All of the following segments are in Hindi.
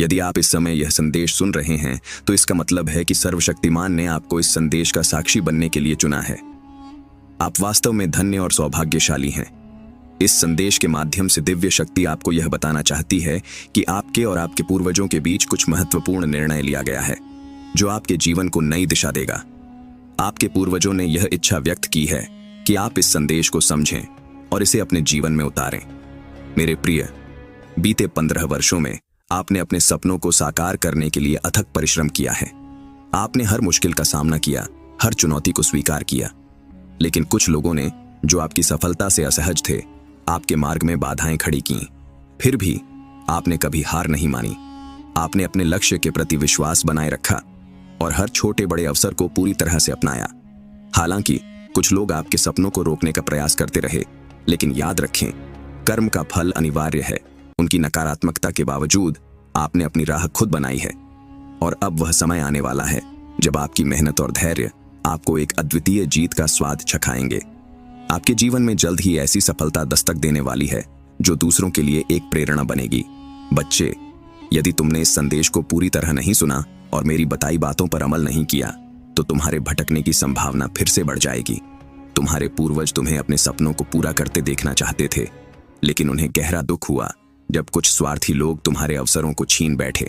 यदि आप इस समय यह संदेश सुन रहे हैं तो इसका मतलब है कि सर्वशक्तिमान ने आपको इस संदेश का साक्षी बनने के लिए चुना है। आप वास्तव में धन्य और सौभाग्यशाली हैं। इस संदेश के माध्यम से दिव्य शक्ति आपको यह बताना चाहती है कि आपके और आपके पूर्वजों के बीच कुछ महत्वपूर्ण निर्णय लिया गया है जो आपके जीवन को नई दिशा देगा। आपके पूर्वजों ने यह इच्छा व्यक्त की है कि आप इस संदेश को समझें और इसे अपने जीवन में उतारें। मेरे प्रिय, बीते 15 वर्षों में आपने अपने सपनों को साकार करने के लिए अथक परिश्रम किया है। आपने हर मुश्किल का सामना किया, हर चुनौती को स्वीकार किया। लेकिन कुछ लोगों ने, जो आपकी सफलता से असहज थे, आपके मार्ग में बाधाएं खड़ी कीं। फिर भी आपने कभी हार नहीं मानी। आपने अपने लक्ष्य के प्रति विश्वास बनाए रखा और हर छोटे बड़े अवसर को पूरी तरह से अपनाया। हालांकि कुछ लोग आपके सपनों को रोकने का प्रयास करते रहे, लेकिन याद रखें, कर्म का फल अनिवार्य है। उनकी नकारात्मकता के बावजूद आपने अपनी राह खुद बनाई है और अब वह समय आने वाला है जब आपकी मेहनत और धैर्य आपको एक अद्वितीय जीत का स्वाद चखाएंगे। आपके जीवन में जल्द ही ऐसी सफलता दस्तक देने वाली है जो दूसरों के लिए एक प्रेरणा बनेगी। बच्चे, यदि तुमने इस संदेश को पूरी तरह नहीं सुना और मेरी बताई बातों पर अमल नहीं किया तो तुम्हारे भटकने की संभावना फिर से बढ़ जाएगी। तुम्हारे पूर्वज तुम्हें अपने सपनों को पूरा करते देखना चाहते थे, लेकिन उन्हें गहरा दुख हुआ जब कुछ स्वार्थी लोग तुम्हारे अवसरों को छीन बैठे।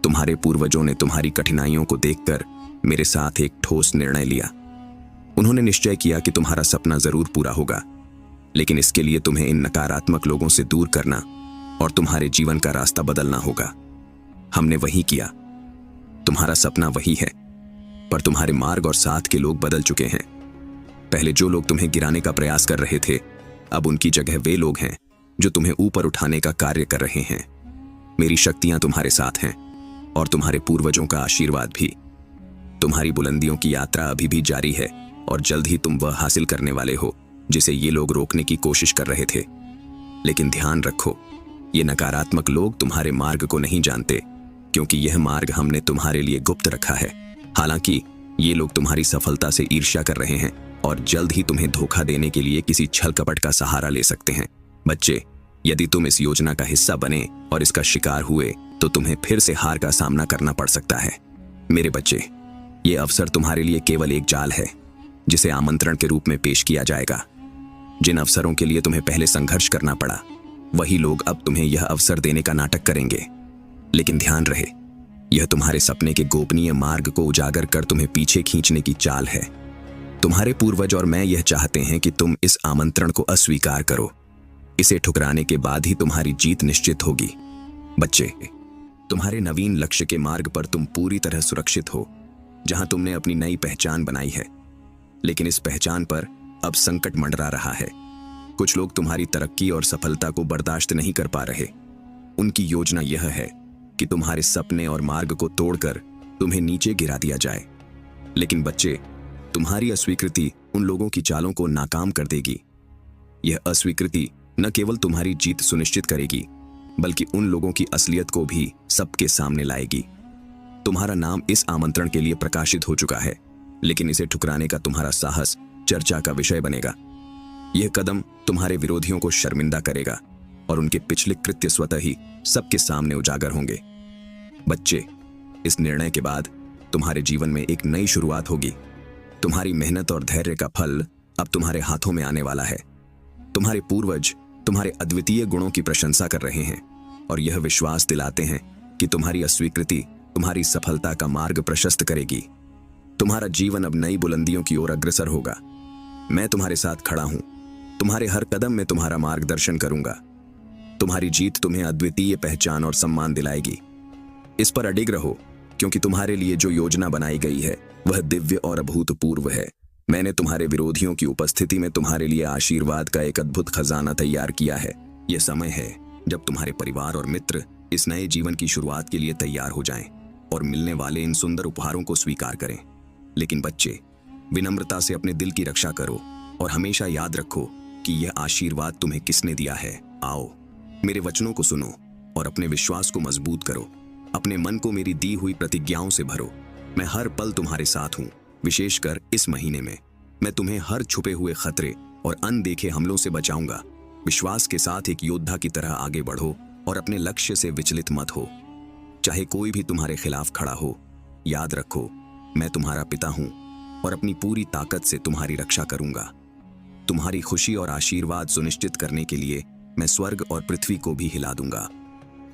तुम्हारे पूर्वजों ने तुम्हारी कठिनाइयों को देखकर मेरे साथ एक ठोस निर्णय लिया। उन्होंने निश्चय किया कि तुम्हारा सपना जरूर पूरा होगा, लेकिन इसके लिए तुम्हें इन नकारात्मक लोगों से दूर करना और तुम्हारे जीवन का रास्ता बदलना होगा। हमने वही किया। तुम्हारा सपना वही है, पर तुम्हारे मार्ग और साथ के लोग बदल चुके हैं। पहले जो लोग तुम्हें गिराने का प्रयास कर रहे थे, अब उनकी जगह वे लोग हैं जो तुम्हें ऊपर उठाने का कार्य कर रहे हैं। मेरी शक्तियां तुम्हारे साथ हैं और तुम्हारे पूर्वजों का आशीर्वाद भी। तुम्हारी बुलंदियों की यात्रा अभी भी जारी है और जल्द ही तुम वह हासिल करने वाले हो जिसे ये लोग रोकने की कोशिश कर रहे थे। लेकिन ध्यान रखो, ये नकारात्मक लोग तुम्हारे मार्ग को नहीं जानते, क्योंकि यह मार्ग हमने तुम्हारे लिए गुप्त रखा है। हालांकि ये लोग तुम्हारी सफलता से ईर्ष्या कर रहे हैं और जल्द ही तुम्हें धोखा देने के लिए किसी छल कपट का सहारा ले सकते हैं। बच्चे, यदि तुम इस योजना का हिस्सा बने और इसका शिकार हुए तो तुम्हें फिर से हार का सामना करना पड़ सकता है। मेरे बच्चे, ये अवसर तुम्हारे लिए केवल एक जाल है जिसे आमंत्रण के रूप में पेश किया जाएगा। जिन अवसरों के लिए तुम्हें पहले संघर्ष करना पड़ा, वही लोग अब तुम्हें यह अवसर देने का नाटक करेंगे। लेकिन ध्यान रहे, यह तुम्हारे सपने के गोपनीय मार्ग को उजागर कर तुम्हें पीछे खींचने की चाल है। तुम्हारे पूर्वज और मैं यह चाहते हैं कि तुम इस आमंत्रण को अस्वीकार करो। इसे ठुकराने के बाद ही तुम्हारी जीत निश्चित होगी। बच्चे, तुम्हारे नवीन लक्ष्य के मार्ग पर तुम पूरी तरह सुरक्षित हो, जहां तुमने अपनी नई पहचान बनाई है। लेकिन इस पहचान पर अब संकट मंडरा रहा है। कुछ लोग तुम्हारी तरक्की और सफलता को बर्दाश्त नहीं कर पा रहे। उनकी योजना यह है कि तुम्हारे सपने और मार्ग को तोड़कर तुम्हें नीचे गिरा दिया जाए। लेकिन बच्चे, तुम्हारी अस्वीकृति उन लोगों की चालों को नाकाम कर देगी। यह अस्वीकृति न केवल तुम्हारी जीत सुनिश्चित करेगी, बल्कि उन लोगों की असलियत को भी सबके सामने लाएगी। तुम्हारा नाम इस आमंत्रण के लिए प्रकाशित हो चुका है, लेकिन इसे ठुकराने का तुम्हारा साहस चर्चा का विषय बनेगा। यह कदम तुम्हारे विरोधियों को शर्मिंदा करेगा और उनके पिछले कृत्य स्वतः ही सबके सामने उजागर होंगे। बच्चे, इस निर्णय के बाद तुम्हारे जीवन में एक नई शुरुआत होगी। तुम्हारी मेहनत और धैर्य का फल अब तुम्हारे हाथों में आने वाला है। तुम्हारे पूर्वज तुम्हारे अद्वितीय गुणों की प्रशंसा कर रहे हैं और यह विश्वास दिलाते हैं कि तुम्हारी अस्वीकृति तुम्हारी सफलता का मार्ग प्रशस्त करेगी। तुम्हारा जीवन अब नई बुलंदियों की ओर अग्रसर होगा। मैं तुम्हारे साथ खड़ा हूं। तुम्हारे हर कदम में तुम्हारा मार्गदर्शन करूंगा। तुम्हारी जीत तुम्हें अद्वितीय पहचान और सम्मान दिलाएगी। इस पर अडिग रहो, क्योंकि तुम्हारे लिए जो योजना बनाई गई है वह दिव्य और अभूतपूर्व है। मैंने तुम्हारे विरोधियों की उपस्थिति में तुम्हारे लिए आशीर्वाद का एक अद्भुत खजाना तैयार किया है। यह समय है जब तुम्हारे परिवार और मित्र इस नए जीवन की शुरुआत के लिए तैयार हो जाएं और मिलने वाले इन सुंदर उपहारों को स्वीकार करें। लेकिन बच्चे, विनम्रता से अपने दिल की रक्षा करो और हमेशा याद रखो कि यह आशीर्वाद तुम्हें किसने दिया है। आओ, मेरे वचनों को सुनो और अपने विश्वास को मजबूत करो। अपने मन को मेरी दी हुई प्रतिज्ञाओं से भरो। मैं हर पल तुम्हारे साथ हूँ, विशेषकर इस महीने में। मैं तुम्हें हर छुपे हुए खतरे और अनदेखे हमलों से बचाऊंगा। विश्वास के साथ एक योद्धा की तरह आगे बढ़ो और अपने लक्ष्य से विचलित मत हो। चाहे कोई भी तुम्हारे खिलाफ खड़ा हो, याद रखो, मैं तुम्हारा पिता हूं और अपनी पूरी ताकत से तुम्हारी रक्षा करूंगा। तुम्हारी खुशी और आशीर्वाद सुनिश्चित करने के लिए मैं स्वर्ग और पृथ्वी को भी हिला दूंगा।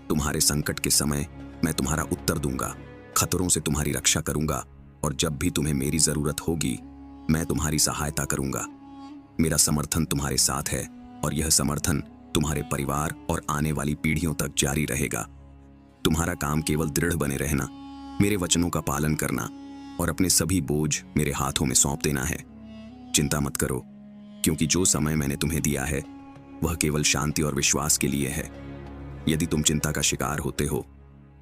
तुम्हारे संकट के समय मैं तुम्हारा उत्तर दूंगा, खतरों से तुम्हारी रक्षा करूंगा और जब भी तुम्हें मेरी जरूरत होगी मैं तुम्हारी सहायता करूंगा। मेरा समर्थन तुम्हारे साथ है और यह समर्थन तुम्हारे परिवार और आने वाली पीढ़ियों तक जारी रहेगा। तुम्हारा काम केवल दृढ़ बने रहना, मेरे वचनों का पालन करना और अपने सभी बोझ मेरे हाथों में सौंप देना है। चिंता मत करो, क्योंकि जो समय मैंने तुम्हें दिया है वह केवल शांति और विश्वास के लिए है। यदि तुम चिंता का शिकार होते हो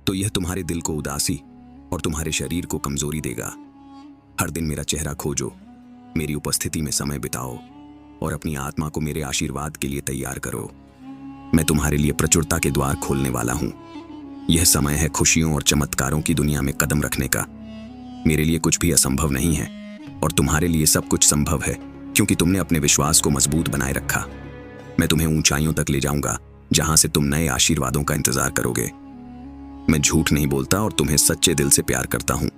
तो यह तुम्हारे दिल को उदासी और तुम्हारे शरीर को कमजोरी देगा। हर दिन मेरा चेहरा खोजो, मेरी उपस्थिति में समय बिताओ और अपनी आत्मा को मेरे आशीर्वाद के लिए तैयार करो। मैं तुम्हारे लिए प्रचुरता के द्वार खोलने वाला हूं। यह समय है खुशियों और चमत्कारों की दुनिया में कदम रखने का। मेरे लिए कुछ भी असंभव नहीं है और तुम्हारे लिए सब कुछ संभव है, क्योंकि तुमने अपने विश्वास को मजबूत बनाए रखा। मैं तुम्हें ऊंचाइयों तक ले जाऊंगा, जहां से तुम नए आशीर्वादों का इंतजार करोगे। मैं झूठ नहीं बोलता और तुम्हें सच्चे दिल से प्यार करता हूं।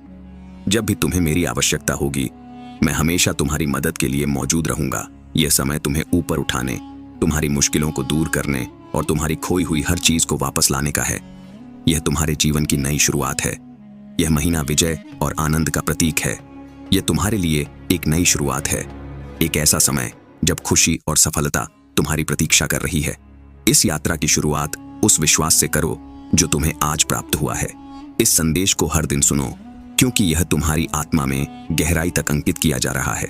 जब भी तुम्हें मेरी आवश्यकता होगी मैं हमेशा तुम्हारी मदद के लिए मौजूद रहूंगा। यह समय तुम्हें ऊपर उठाने, तुम्हारी मुश्किलों को दूर करने और तुम्हारी खोई हुई हर चीज को वापस लाने का है। यह तुम्हारे जीवन की नई शुरुआत है। यह महीना विजय और आनंद का प्रतीक है। यह तुम्हारे लिए एक नई शुरुआत है, एक ऐसा समय जब खुशी और सफलता तुम्हारी प्रतीक्षा कर रही है। इस यात्रा की शुरुआत उस विश्वास से करो जो तुम्हें आज प्राप्त हुआ है। इस संदेश को हर दिन सुनो, क्योंकि यह तुम्हारी आत्मा में गहराई तक अंकित किया जा रहा है।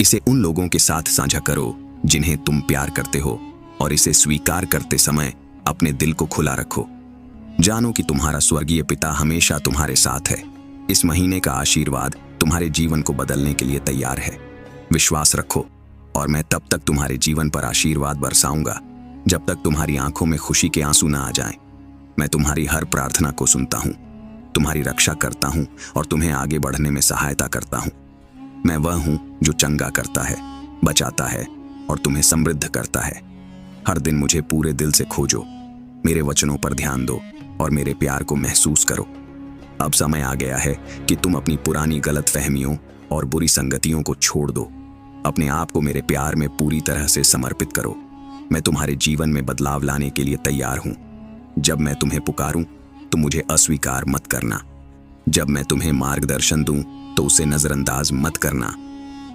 इसे उन लोगों के साथ साझा करो जिन्हें तुम प्यार करते हो और इसे स्वीकार करते समय अपने दिल को खुला रखो। जानो कि तुम्हारा स्वर्गीय पिता हमेशा तुम्हारे साथ है। इस महीने का आशीर्वाद तुम्हारे जीवन को बदलने के लिए तैयार है। विश्वास रखो और मैं तब तक तुम्हारे जीवन पर आशीर्वाद बरसाऊंगा जब तक तुम्हारी आंखों में खुशी के आंसू ना आ जाएं। मैं तुम्हारी हर प्रार्थना को सुनता हूं, तुम्हारी रक्षा करता हूं और तुम्हें आगे बढ़ने में सहायता करता हूं। मैं वह हूं जो चंगा करता है, बचाता है और तुम्हें समृद्ध करता है। हर दिन मुझे पूरे दिल से खोजो, मेरे वचनों पर ध्यान दो और मेरे प्यार को महसूस करो। अब समय आ गया है कि तुम अपनी पुरानी गलतफहमियों और बुरी संगतियों को छोड़ दो। अपने आप को मेरे प्यार में पूरी तरह से समर्पित करो। मैं तुम्हारे जीवन में बदलाव लाने के लिए तैयार हूं। जब मैं तुम्हें पुकारूं तो मुझे अस्वीकार मत करना। जब मैं तुम्हें मार्गदर्शन दूं तो उसे नजरअंदाज मत करना।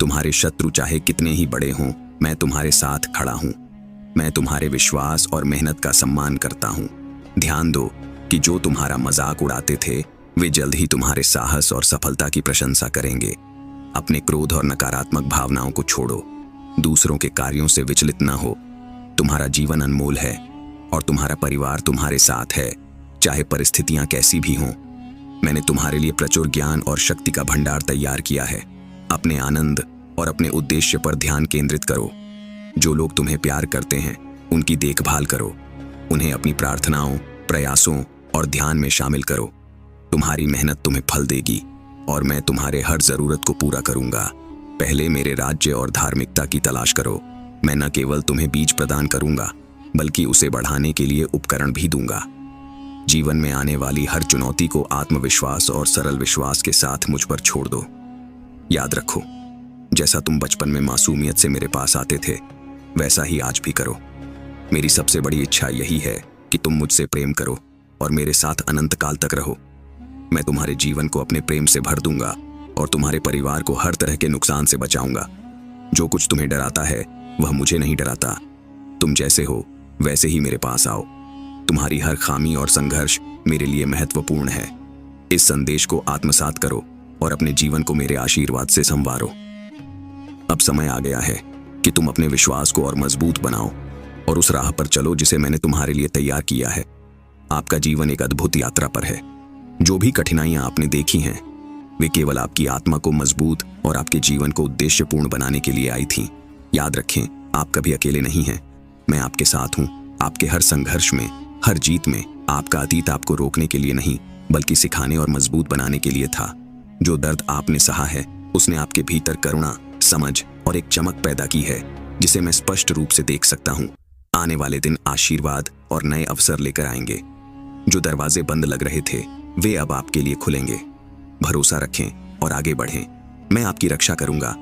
तुम्हारे शत्रु चाहे कितने ही बड़े हों, मैं तुम्हारे साथ खड़ा हूं। मैं तुम्हारे विश्वास और मेहनत का सम्मान करता हूं। ध्यान दो कि जो तुम्हारा मजाक उड़ाते थे वे जल्द ही तुम्हारे साहस और सफलता की प्रशंसा करेंगे। अपने क्रोध और नकारात्मक भावनाओं को छोड़ो, दूसरों के कार्यों से विचलित न हो। तुम्हारा जीवन अनमोल है और तुम्हारा परिवार तुम्हारे साथ है, चाहे परिस्थितियां कैसी भी हों। मैंने तुम्हारे लिए प्रचुर ज्ञान और शक्ति का भंडार तैयार किया है। अपने आनंद और अपने उद्देश्य पर ध्यान केंद्रित करो। जो लोग तुम्हें प्यार करते हैं उनकी देखभाल करो। उन्हें अपनी प्रार्थनाओं, प्रयासों और ध्यान में शामिल करो। तुम्हारी मेहनत तुम्हें फल देगी और मैं तुम्हारे हर जरूरत को पूरा करूंगा। पहले मेरे राज्य और धार्मिकता की तलाश करो। मैं न केवल तुम्हें बीज प्रदान करूंगा बल्कि उसे बढ़ाने के लिए उपकरण भी दूंगा। जीवन में आने वाली हर चुनौती को आत्मविश्वास और सरल विश्वास के साथ मुझ पर छोड़ दो। याद रखो, जैसा तुम बचपन में मासूमियत से मेरे पास आते थे वैसा ही आज भी करो। मेरी सबसे बड़ी इच्छा यही है कि तुम मुझसे प्रेम करो और मेरे साथ अनंत काल तक रहो। मैं तुम्हारे जीवन को अपने प्रेम से भर दूंगा और तुम्हारे परिवार को हर तरह के नुकसान से बचाऊंगा। जो कुछ तुम्हें डराता है वह मुझे नहीं डराता। तुम जैसे हो वैसे ही मेरे पास आओ। तुम्हारी हर खामी और संघर्ष मेरे लिए महत्वपूर्ण है। इस संदेश को आत्मसात करो और अपने जीवन को मेरे आशीर्वाद से संवारो। अब समय आ गया है कि तुम अपने विश्वास को और मजबूत बनाओ और उस राह पर चलो जिसे मैंने तुम्हारे लिए तैयार किया है। आपका जीवन एक अद्भुत यात्रा पर है। जो भी कठिनाइयां आपने देखी हैं वे केवल आपकी आत्मा को मजबूत और आपके जीवन को उद्देश्यपूर्ण बनाने के लिए आई थीं। याद रखें, आप कभी अकेले नहीं हैं। मैं आपके साथ हूं। आपके हर संघर्ष में, हर जीत में। आपका अतीत आपको रोकने के लिए नहीं बल्कि सिखाने और मजबूत बनाने के लिए था। जो दर्द आपने सहा है उसने आपके भीतर करुणा, समझ और एक चमक पैदा की है जिसे मैं स्पष्ट रूप से देख सकता हूं। आने वाले दिन आशीर्वाद और नए अवसर लेकर आएंगे। जो दरवाजे बंद लग रहे थे वे अब आपके लिए खुलेंगे। भरोसा रखें और आगे बढ़ें। मैं आपकी रक्षा करूंगा